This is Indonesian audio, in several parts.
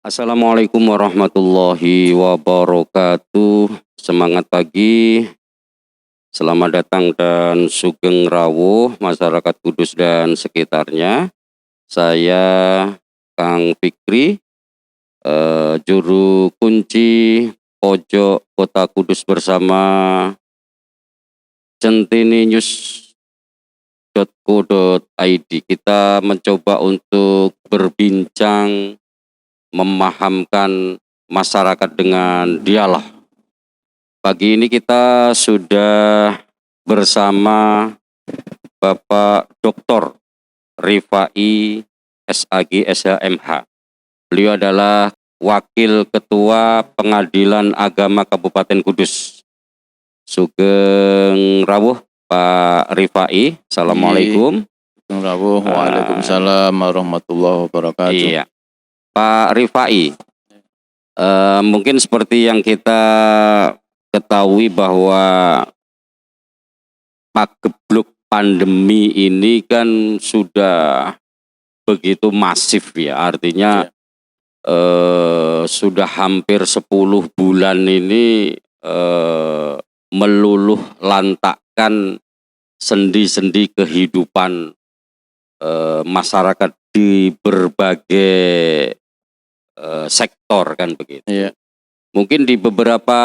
Assalamualaikum warahmatullahi wabarakatuh. Semangat pagi, selamat datang dan sugeng rawuh masyarakat Kudus dan sekitarnya. Saya Kang Fikri, juru kunci pojok Kota Kudus bersama centininews.co.id. Kita mencoba untuk berbincang, memahamkan masyarakat dengan dialog. Pagi ini kita sudah bersama Bapak Dr. Rifai SAG SHMH. Beliau adalah Wakil Ketua Pengadilan Agama Kabupaten Kudus. Sugeng rawuh Pak Rifai. Assalamualaikum. Sugeng rawuh. Waalaikumsalam warahmatullahi wabarakatuh. Iya. Pak Rifai, mungkin seperti yang kita ketahui bahwa pagebluk pandemi ini kan sudah begitu masif ya, artinya sudah hampir 10 bulan ini meluluh lantakkan sendi-sendi kehidupan masyarakat di berbagai sektor kan begitu. Iya. Mungkin di beberapa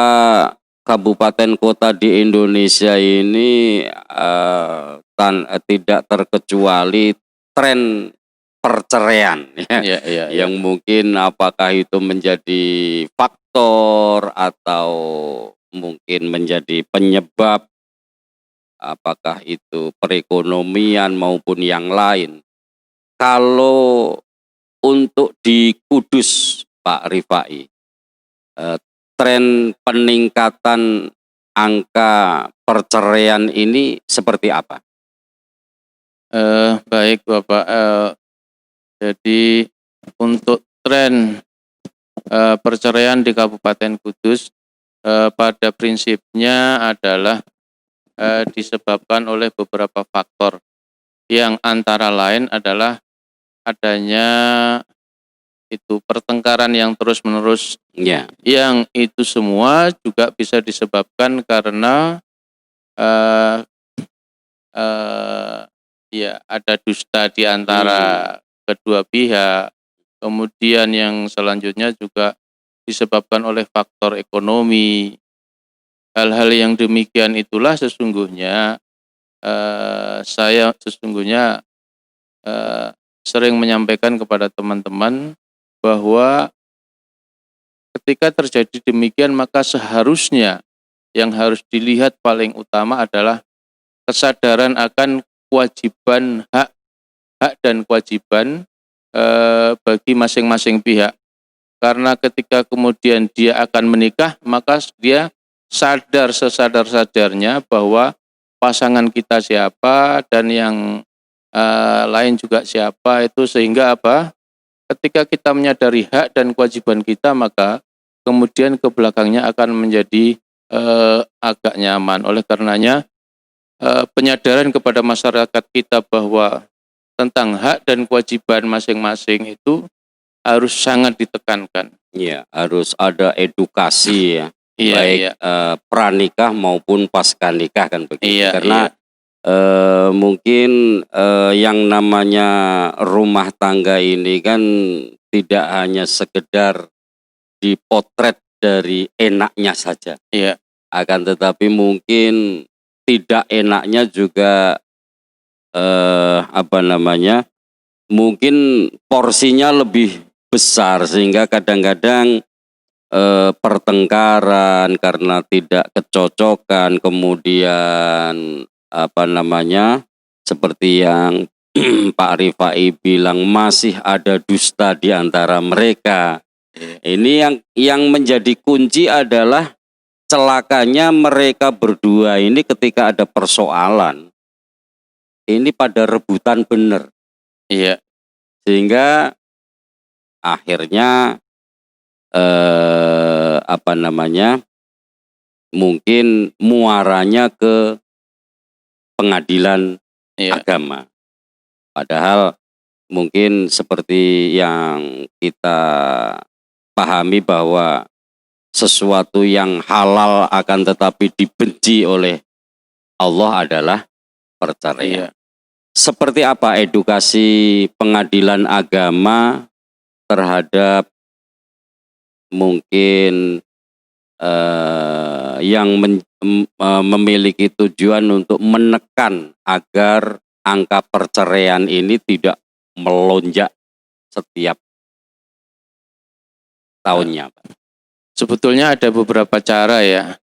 kabupaten kota di Indonesia ini tidak terkecuali tren perceraian ya, yang mungkin apakah itu menjadi faktor atau mungkin menjadi penyebab, apakah itu perekonomian maupun yang lain. Kalau untuk di Kudus, Pak Rifai, tren peningkatan angka perceraian ini seperti apa? Baik Bapak, jadi untuk tren perceraian di Kabupaten Kudus pada prinsipnya adalah disebabkan oleh beberapa faktor yang antara lain adalah adanya itu pertengkaran yang terus-menerus, yang itu semua juga bisa disebabkan karena ada dusta di antara kedua pihak. Kemudian yang selanjutnya juga disebabkan oleh faktor ekonomi. Hal-hal yang demikian itulah sesungguhnya saya sering menyampaikan kepada teman-teman bahwa ketika terjadi demikian maka seharusnya yang harus dilihat paling utama adalah kesadaran akan kewajiban hak dan kewajiban bagi masing-masing pihak. Karena ketika kemudian dia akan menikah maka dia sadar sesadar-sadarnya bahwa pasangan kita siapa dan yang lain juga siapa, itu sehingga ketika kita menyadari hak dan kewajiban kita maka kemudian ke belakangnya akan menjadi agak nyaman. Oleh karenanya penyadaran kepada masyarakat kita bahwa tentang hak dan kewajiban masing-masing itu harus sangat ditekankan. Iya, harus ada edukasi ya, baik pranikah maupun pasca nikah kan begitu. Karena mungkin yang namanya rumah tangga ini kan tidak hanya sekedar dipotret dari enaknya saja, akan tetapi mungkin tidak enaknya juga mungkin porsinya lebih besar, sehingga kadang-kadang pertengkaran karena tidak kecocokan, kemudian seperti yang Pak Rifai bilang masih ada dusta di antara mereka. Ini yang menjadi kunci adalah celakanya mereka berdua ini ketika ada persoalan ini pada rebutan benar. Sehingga akhirnya mungkin muaranya ke pengadilan agama. Padahal mungkin seperti yang kita pahami bahwa sesuatu yang halal akan tetapi dibenci oleh Allah adalah perceraian. Iya. Seperti apa edukasi pengadilan agama terhadap mungkin yang memiliki tujuan untuk menekan agar angka perceraian ini tidak melonjak setiap tahunnya, Pak? Sebetulnya ada beberapa cara ya.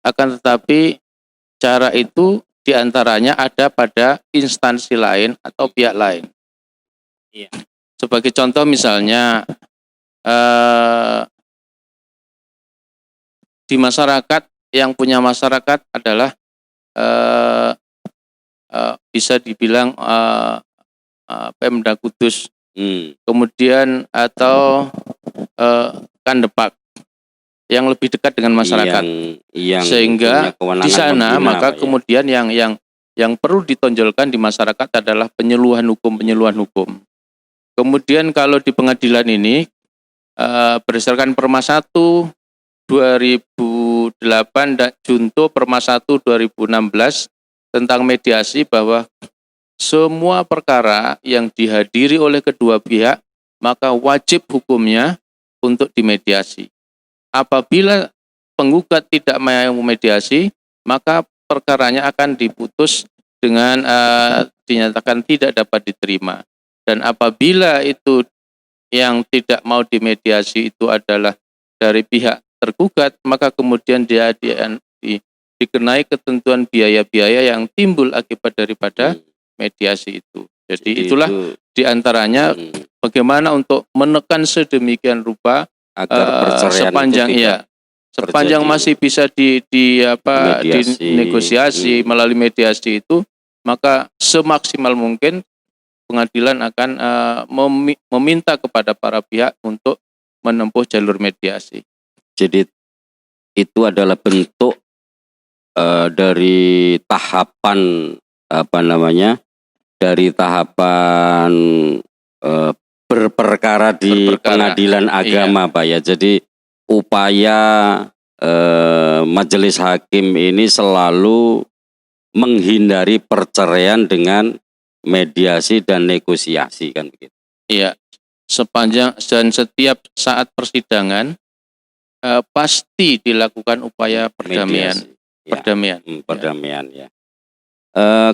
Akan tetapi cara itu diantaranya ada pada instansi lain atau pihak lain. Iya. Sebagai contoh misalnya di masyarakat, yang punya masyarakat adalah bisa dibilang Pemda Kudus, kemudian atau Kandepak yang lebih dekat dengan masyarakat, yang sehingga di sana maka kemudian yang perlu ditonjolkan di masyarakat adalah penyuluhan hukum. Kemudian kalau di pengadilan ini berdasarkan Perma 1 2008 dan Junto Perma 1 2016 tentang mediasi, bahwa semua perkara yang dihadiri oleh kedua pihak maka wajib hukumnya untuk dimediasi. Apabila penggugat tidak mau mediasi, maka perkaranya akan diputus dengan dinyatakan tidak dapat diterima. Dan apabila itu yang tidak mau dimediasi itu adalah dari pihak tergugat, maka kemudian dia dikenai ketentuan biaya-biaya yang timbul akibat daripada mediasi itu. Jadi itulah diantaranya bagaimana untuk menekan sedemikian rupa agar sepanjang masih bisa dinegosiasi melalui mediasi itu, maka semaksimal mungkin pengadilan akan meminta kepada para pihak untuk menempuh jalur mediasi. Jadi itu adalah bentuk dari tahapan berperkara di pengadilan agama, Pak ya. Jadi upaya majelis hakim ini selalu menghindari perceraian dengan mediasi dan negosiasi, kan begitu. Iya, sepanjang dan setiap saat persidangan pasti dilakukan upaya perdamaian. Perdamaian ya.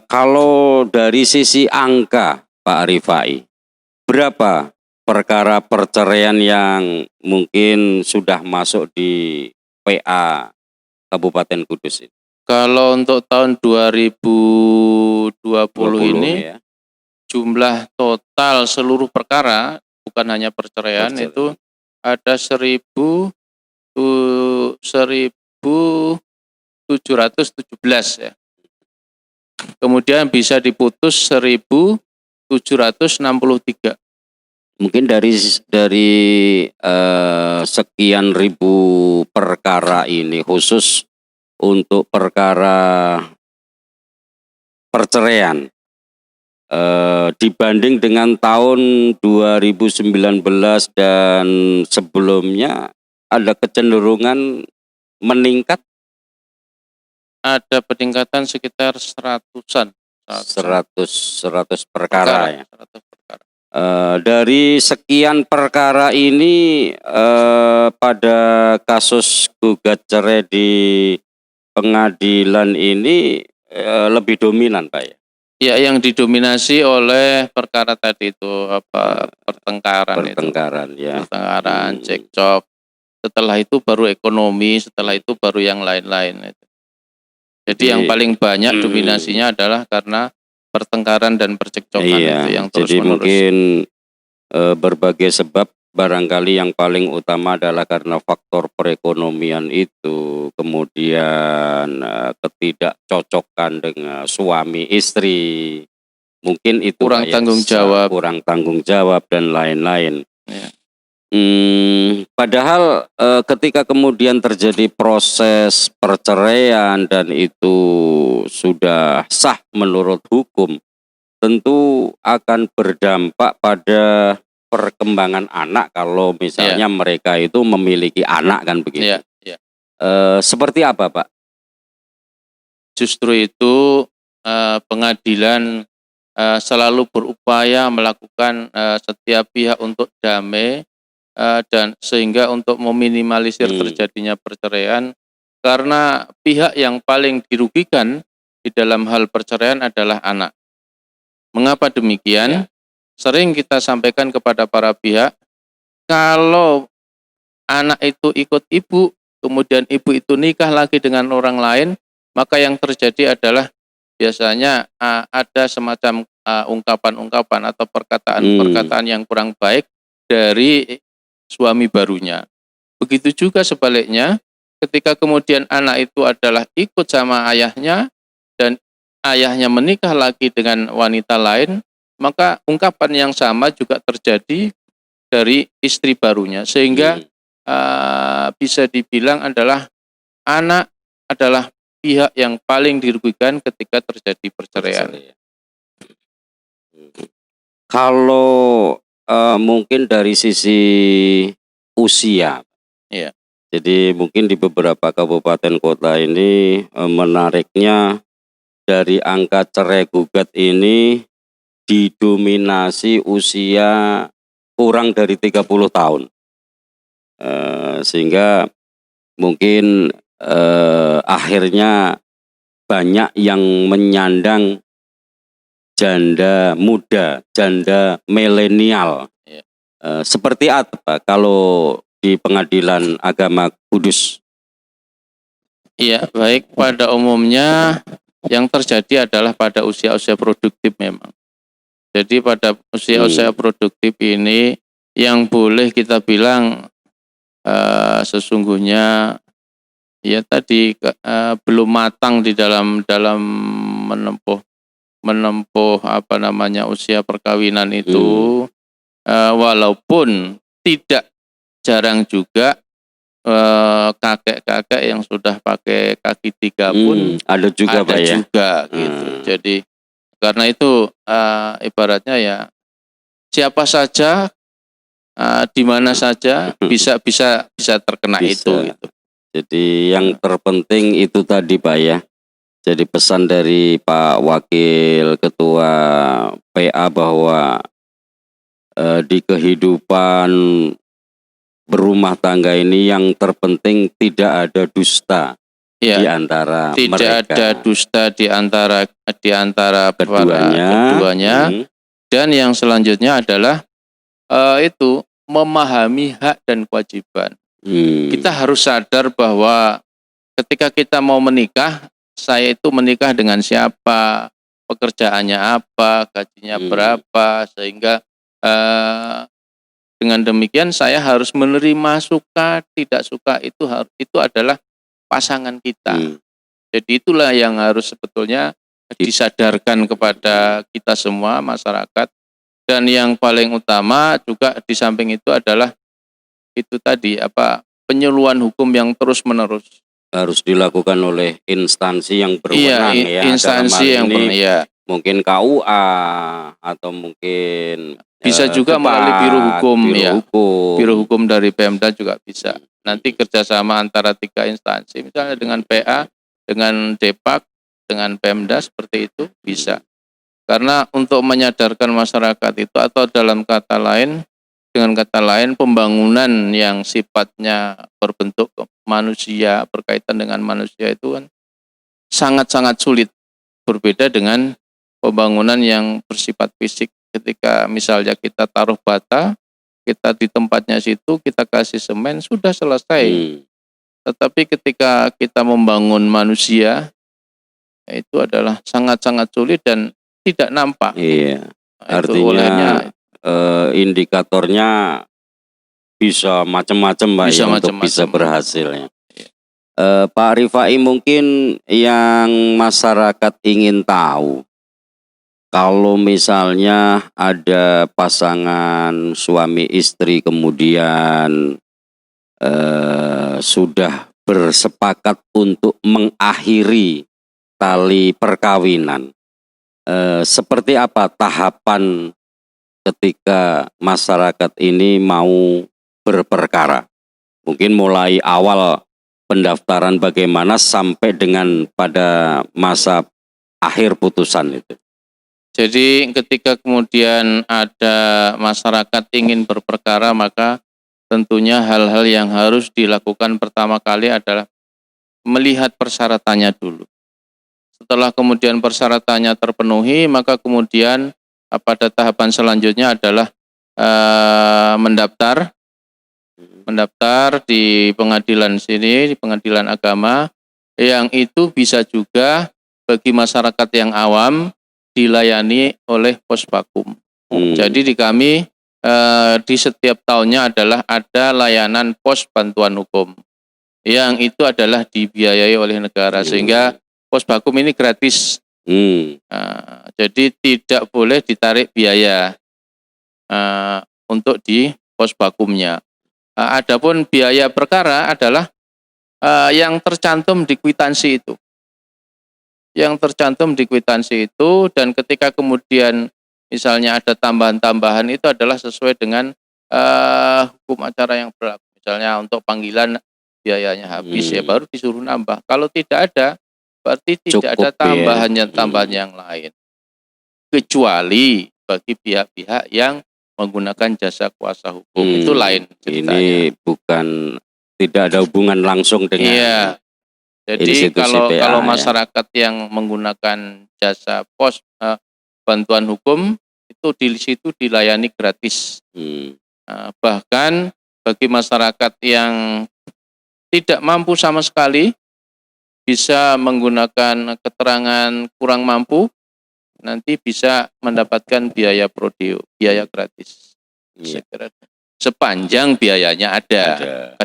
Kalau dari sisi angka, Pak Rifai, berapa perkara perceraian yang mungkin sudah masuk di PA Kabupaten Kudus ini? Kalau untuk tahun 2020 ini ya, jumlah total seluruh perkara, bukan hanya perceraian, itu ada 1.717 ya. Kemudian bisa diputus 1.763. Mungkin dari sekian ribu perkara ini, khusus untuk perkara perceraian, dibanding dengan tahun 2019 dan sebelumnya, ada kecenderungan meningkat? Ada peningkatan sekitar 100 perkara ya. 100 perkara. Dari sekian perkara ini, pada kasus gugat cerai di pengadilan ini lebih dominan, Pak ya? Ya, yang didominasi oleh perkara tadi itu pertengkaran, cekcok. Setelah itu baru ekonomi, setelah itu baru yang lain-lain. Jadi yang paling banyak dominasinya adalah karena pertengkaran dan percekcokan itu yang terus jadi menerus. Mungkin berbagai sebab, barangkali yang paling utama adalah karena faktor perekonomian itu, kemudian ketidakcocokan dengan suami istri, mungkin itu kurang tanggung jawab dan lain-lain. Ya. Padahal ketika kemudian terjadi proses perceraian dan itu sudah sah menurut hukum, tentu akan berdampak pada perkembangan anak kalau misalnya mereka itu memiliki anak kan begitu. Iya. Seperti apa, Pak? Justru itu pengadilan selalu berupaya melakukan setiap pihak untuk damai dan sehingga untuk meminimalisir terjadinya perceraian, karena pihak yang paling dirugikan di dalam hal perceraian adalah anak. Mengapa demikian? Sering kita sampaikan kepada para pihak, kalau anak itu ikut ibu, kemudian ibu itu nikah lagi dengan orang lain, maka yang terjadi adalah biasanya ada semacam ungkapan-ungkapan atau perkataan-perkataan yang kurang baik dari suami barunya. Begitu juga sebaliknya, ketika kemudian anak itu adalah ikut sama ayahnya dan ayahnya menikah lagi dengan wanita lain, maka ungkapan yang sama juga terjadi dari istri barunya, sehingga bisa dibilang adalah anak adalah pihak yang paling dirugikan ketika terjadi perceraian. Kalau mungkin dari sisi usia, Iya. jadi mungkin di beberapa kabupaten kota ini menariknya dari angka cerai gugat ini didominasi usia kurang dari 30 tahun. Sehingga mungkin akhirnya banyak yang menyandang janda muda, janda milenial. Seperti apa kalau di Pengadilan Agama Kudus? Iya, baik. Pada umumnya yang terjadi adalah pada usia-usia produktif memang. Jadi pada usia-usia produktif ini yang boleh kita bilang sesungguhnya ya tadi belum matang di dalam menempuh apa namanya usia perkawinan itu, walaupun tidak jarang juga kakek-kakek yang sudah pakai kaki 3 pun ada juga, Pak, ya? juga gitu. Jadi karena itu ibaratnya ya siapa saja di mana saja bisa terkena itu gitu. Jadi yang terpenting itu tadi, Pak, ya. Jadi pesan dari Pak Wakil Ketua PA bahwa di kehidupan berumah tangga ini yang terpenting tidak ada dusta di antara tidak mereka. Tidak ada dusta di antara keduanya. Dan yang selanjutnya adalah itu memahami hak dan kewajiban. Kita harus sadar bahwa ketika kita mau menikah, saya itu menikah dengan siapa, pekerjaannya apa, gajinya berapa, sehingga dengan demikian saya harus menerima suka tidak suka itu adalah pasangan kita. Jadi itulah yang harus sebetulnya disadarkan kepada kita semua masyarakat. Dan yang paling utama juga di samping itu adalah itu tadi penyuluhan hukum yang terus-menerus harus dilakukan oleh instansi yang berwenang, instansi yang berwenang, mungkin KUA atau mungkin bisa juga melalui biro hukum dari Pemda juga bisa. Nanti kerjasama antara 3 instansi, misalnya dengan PA, dengan Depak, dengan Pemda seperti itu bisa. Karena untuk menyadarkan masyarakat itu atau dengan kata lain pembangunan yang sifatnya berbentuk manusia, berkaitan dengan manusia itu kan sangat-sangat sulit. Berbeda dengan pembangunan yang bersifat fisik. Ketika misalnya kita taruh bata, kita di tempatnya situ, kita kasih semen, sudah selesai. Tetapi ketika kita membangun manusia, itu adalah sangat-sangat sulit dan tidak nampak. Artinya indikatornya bisa macam-macam, Pak, untuk bisa berhasilnya. Pak Rifai, mungkin yang masyarakat ingin tahu, kalau misalnya ada pasangan suami istri kemudian sudah bersepakat untuk mengakhiri tali perkawinan, seperti apa tahapan ketika masyarakat ini mau berperkara? Mungkin mulai awal pendaftaran bagaimana sampai dengan pada masa akhir putusan itu. Jadi ketika kemudian ada masyarakat ingin berperkara, maka tentunya hal-hal yang harus dilakukan pertama kali adalah melihat persyaratannya dulu. Setelah kemudian persyaratannya terpenuhi, maka kemudian pada tahapan selanjutnya adalah mendaftar di pengadilan sini, di pengadilan agama, yang itu bisa juga bagi masyarakat yang awam dilayani oleh Posbakum. Jadi di kami di setiap tahunnya adalah ada layanan pos bantuan hukum yang itu adalah dibiayai oleh negara, sehingga Posbakum ini gratis. Jadi tidak boleh ditarik biaya untuk di Posbakumnya. Adapun biaya perkara adalah yang tercantum di kwitansi itu. Yang tercantum di kwitansi itu, dan ketika kemudian misalnya ada tambahan-tambahan itu adalah sesuai dengan hukum acara yang berlaku. Misalnya untuk panggilan biayanya habis, ya baru disuruh nambah. Kalau tidak ada, berarti tidak ada tambahan yang lain. Kecuali bagi pihak-pihak yang menggunakan jasa kuasa hukum, itu lain ceritanya. Ini bukan, tidak ada hubungan langsung dengan. Iya. Jadi institusi PA, kalau masyarakat yang menggunakan jasa pos bantuan hukum itu di situ dilayani gratis. Bahkan bagi masyarakat yang tidak mampu sama sekali, bisa menggunakan keterangan kurang mampu, nanti bisa mendapatkan biaya prodeo, biaya gratis. Saya kira sepanjang biayanya ada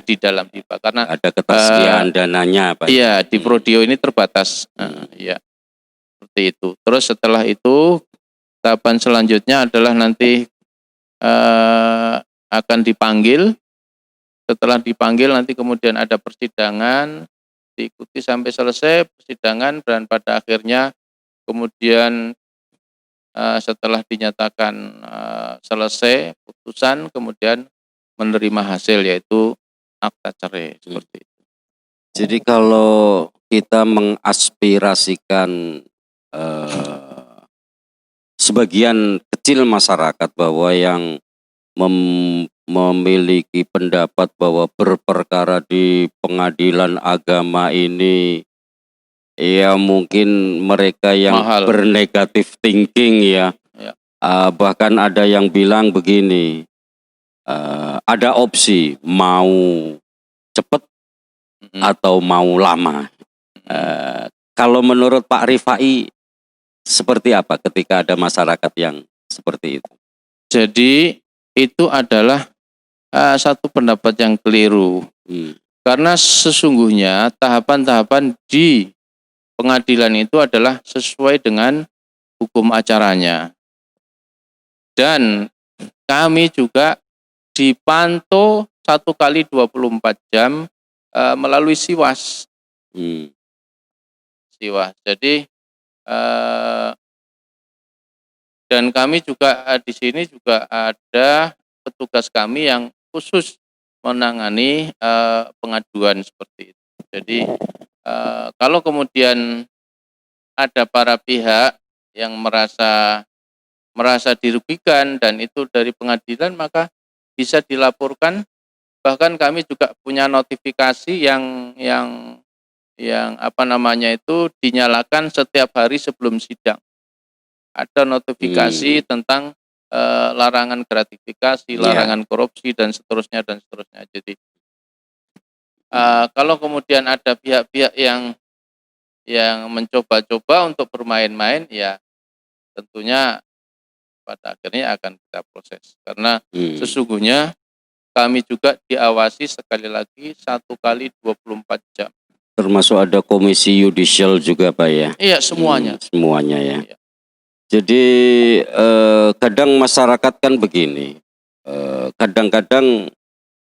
di dalam DIPA, karena ada ketersediaan dananya, Pak. Iya, di prodeo ini terbatas. Ya, seperti itu. Terus setelah itu tahapan selanjutnya adalah nanti akan dipanggil. Setelah dipanggil nanti kemudian ada persidangan, diikuti sampai selesai persidangan, dan pada akhirnya kemudian setelah dinyatakan selesai putusan, kemudian menerima hasil, yaitu akta cerai, seperti itu. Jadi kalau kita mengaspirasikan sebagian kecil masyarakat bahwa yang memiliki pendapat bahwa berperkara di pengadilan agama ini ya mungkin mereka yang bernegatif thinking ya. Bahkan ada yang bilang begini, ada opsi mau cepat atau mau lama. Kalau menurut Pak Rifai seperti apa ketika ada masyarakat yang seperti itu? Jadi itu adalah satu pendapat yang keliru. Karena sesungguhnya tahapan-tahapan di pengadilan itu adalah sesuai dengan hukum acaranya. Dan kami juga dipantau 1 kali 24 jam melalui Siwas. Siwas. Jadi dan kami juga di sini juga ada petugas kami yang khusus menangani pengaduan seperti itu. Jadi kalau kemudian ada para pihak yang merasa dirugikan dan itu dari pengadilan, maka bisa dilaporkan. Bahkan kami juga punya notifikasi yang dinyalakan setiap hari sebelum sidang. Ada notifikasi tentang larangan gratifikasi, larangan korupsi, dan seterusnya dan seterusnya. Jadi kalau kemudian ada pihak-pihak yang mencoba-coba untuk bermain-main, ya tentunya pada akhirnya akan kita proses. Karena sesungguhnya kami juga diawasi sekali lagi 1 kali 24 jam. Termasuk ada komisi yudisial juga, Pak ya? Iya, semuanya. Semuanya ya. Iya. Jadi kadang masyarakat kan begini, kadang-kadang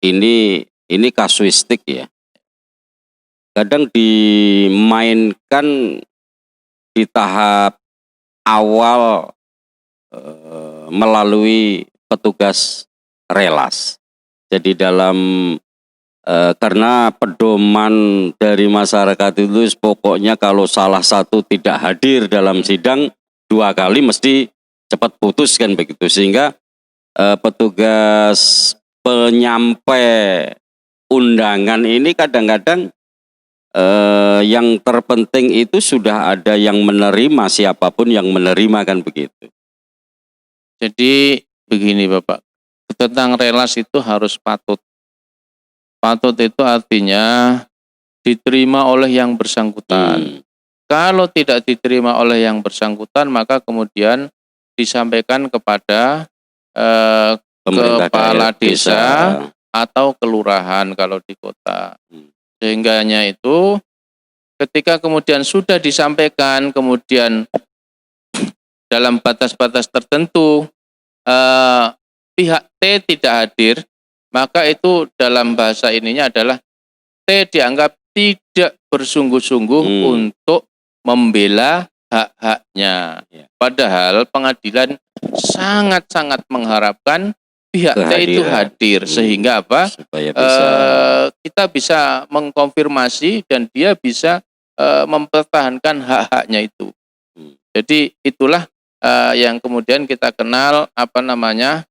ini kasuistik ya. Kadang dimainkan di tahap awal melalui petugas relas. Jadi karena pedoman dari masyarakat itu pokoknya kalau salah satu tidak hadir dalam sidang 2 kali mesti cepat putus kan begitu, sehingga petugas penyampai undangan ini kadang-kadang yang terpenting itu sudah ada yang menerima, siapapun yang menerima kan begitu. Jadi begini Bapak, tentang relas itu harus patut. Patut itu artinya diterima oleh yang bersangkutan. Kalau tidak diterima oleh yang bersangkutan, maka kemudian disampaikan kepada Pemerintah kepala daerah, desa atau kelurahan kalau di kota. Sehingganya itu ketika kemudian sudah disampaikan, kemudian dalam batas-batas tertentu pihak T tidak hadir, maka itu dalam bahasa ininya adalah T dianggap tidak bersungguh-sungguh untuk membela hak-haknya. Padahal pengadilan sangat-sangat mengharapkan pihak T itu hadir, sehingga apa? Supaya bisa kita bisa mengkonfirmasi dan dia bisa mempertahankan hak-haknya itu. Jadi itulah yang kemudian kita kenal apa namanya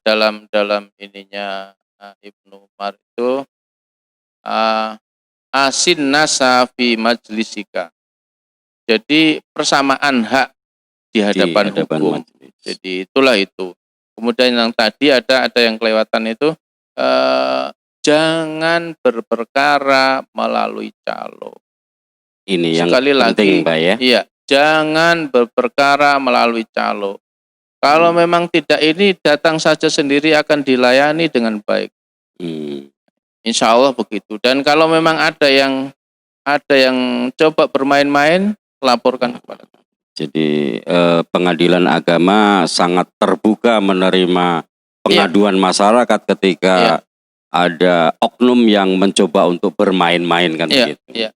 dalam ininya Ibnu Umar itu asin nasa fi majlisika. Jadi persamaan hak di hadapan hukum. majelis. Jadi itulah itu. Kemudian yang tadi ada yang kelewatan itu jangan berperkara melalui calo. Ini yang Sekali penting, lagi, Pak ya. Iya, jangan berperkara melalui calo. Kalau memang tidak ini datang saja sendiri akan dilayani dengan baik. Insya Allah begitu. Dan kalau memang ada yang coba bermain-main, laporkan kepada kami. Jadi pengadilan agama sangat terbuka menerima pengaduan masyarakat ketika ada oknum yang mencoba untuk bermain-main kan begitu. Iya.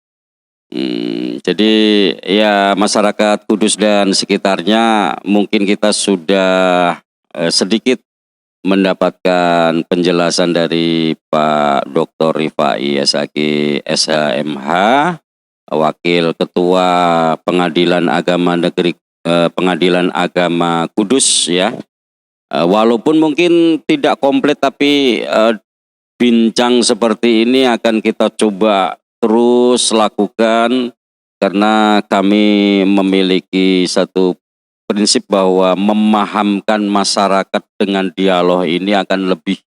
Jadi ya masyarakat Kudus dan sekitarnya mungkin kita sudah sedikit mendapatkan penjelasan dari Pak Dr. Rifai Yasaki SHMH, Wakil Ketua Pengadilan Agama Negeri Pengadilan Agama Kudus ya. Walaupun mungkin tidak komplit tapi bincang seperti ini akan kita coba terus lakukan karena kami memiliki satu prinsip bahwa memahamkan masyarakat dengan dialog ini akan lebih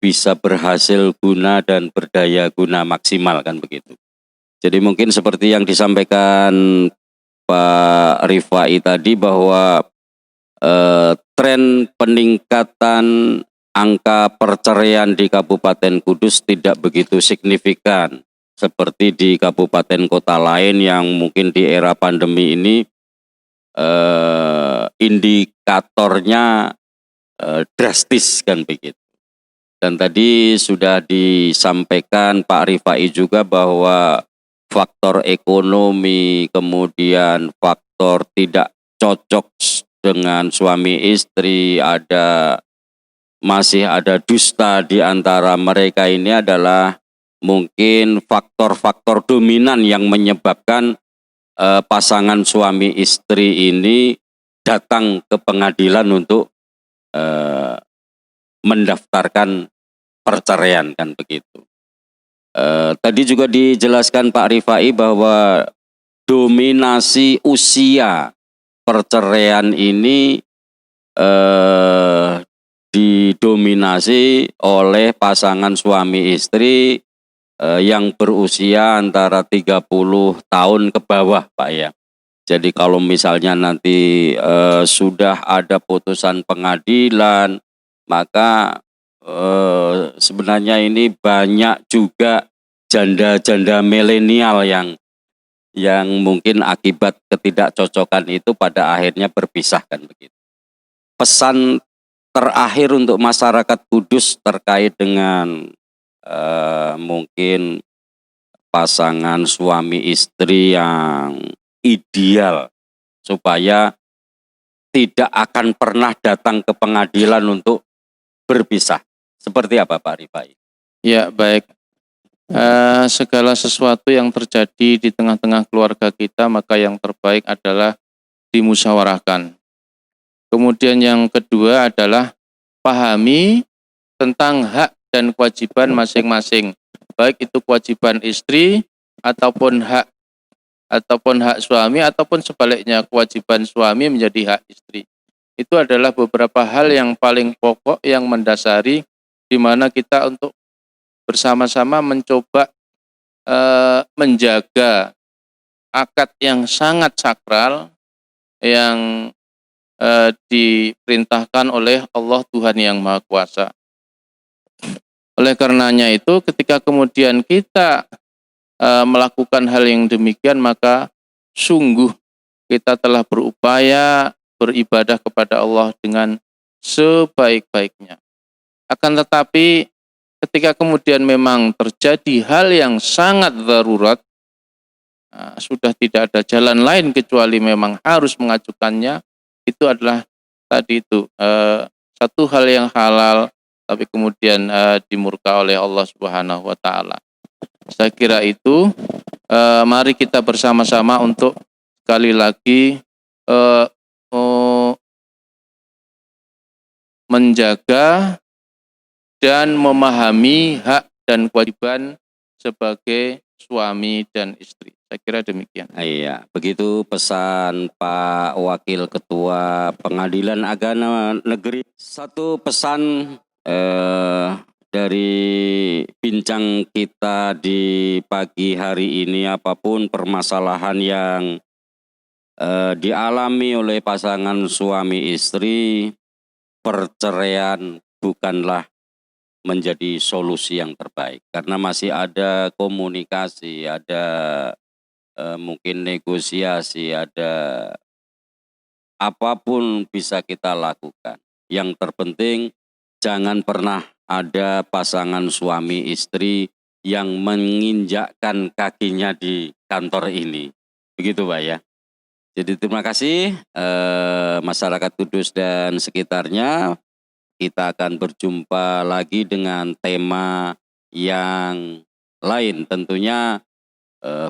bisa berhasil guna dan berdaya guna maksimal kan begitu. Jadi mungkin seperti yang disampaikan Pak Rifai tadi bahwa tren peningkatan angka perceraian di Kabupaten Kudus tidak begitu signifikan seperti di kabupaten kota lain yang mungkin di era pandemi ini indikatornya drastis kan begitu. Dan tadi sudah disampaikan Pak Rifai juga bahwa faktor ekonomi, kemudian faktor tidak cocok dengan suami istri, masih ada dusta di antara mereka ini adalah mungkin faktor-faktor dominan yang menyebabkan pasangan suami istri ini datang ke pengadilan untuk mendaftarkan perceraian kan begitu. Tadi juga dijelaskan Pak Rifai bahwa dominasi usia perceraian ini didominasi oleh pasangan suami istri yang berusia antara 30 tahun ke bawah Pak ya. Jadi kalau misalnya nanti sudah ada putusan pengadilan, maka sebenarnya ini banyak juga janda-janda milenial yang mungkin akibat ketidakcocokan itu pada akhirnya berpisah kan begitu. Pesan terakhir untuk masyarakat Kudus terkait dengan mungkin pasangan suami istri yang ideal supaya tidak akan pernah datang ke pengadilan untuk berpisah. Seperti apa Pak Rifai? Ya, baik. Segala sesuatu yang terjadi di tengah-tengah keluarga kita, maka yang terbaik adalah dimusyawarahkan. Kemudian yang kedua adalah pahami tentang hak dan kewajiban masing-masing, baik itu kewajiban istri ataupun hak suami ataupun sebaliknya kewajiban suami menjadi hak istri. Itu adalah beberapa hal yang paling pokok yang mendasari di mana kita untuk bersama-sama mencoba menjaga akad yang sangat sakral yang diperintahkan oleh Allah Tuhan yang Maha Kuasa. Oleh karenanya itu ketika kemudian kita melakukan hal yang demikian, maka sungguh kita telah berupaya beribadah kepada Allah dengan sebaik-baiknya. Akan tetapi ketika kemudian memang terjadi hal yang sangat darurat, sudah tidak ada jalan lain kecuali memang harus mengajukannya, itu adalah tadi itu satu hal yang halal tapi kemudian dimurka oleh Allah Subhanahu wa taala. Saya kira itu mari kita bersama-sama untuk sekali lagi menjaga dan memahami hak dan kewajiban sebagai suami dan istri. Saya kira demikian. Iya, begitu pesan Pak Wakil Ketua Pengadilan Agama Negeri. Satu pesan dari bincang kita di pagi hari ini, apapun permasalahan yang dialami oleh pasangan suami istri, perceraian bukanlah menjadi solusi yang terbaik, karena masih ada komunikasi, ada mungkin negosiasi, ada apapun bisa kita lakukan. Yang terpenting jangan pernah ada pasangan suami istri yang menginjakkan kakinya di kantor ini. Begitu Pak ya. Jadi terima kasih masyarakat Kudus dan sekitarnya. Kita akan berjumpa lagi dengan tema yang lain. Tentunya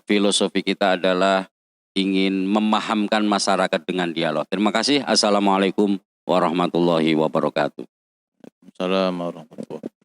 filosofi kita adalah ingin memahamkan masyarakat dengan dialog. Terima kasih. Assalamualaikum warahmatullahi wabarakatuh. Assalamualaikum warahmatullahi wabarakatuh.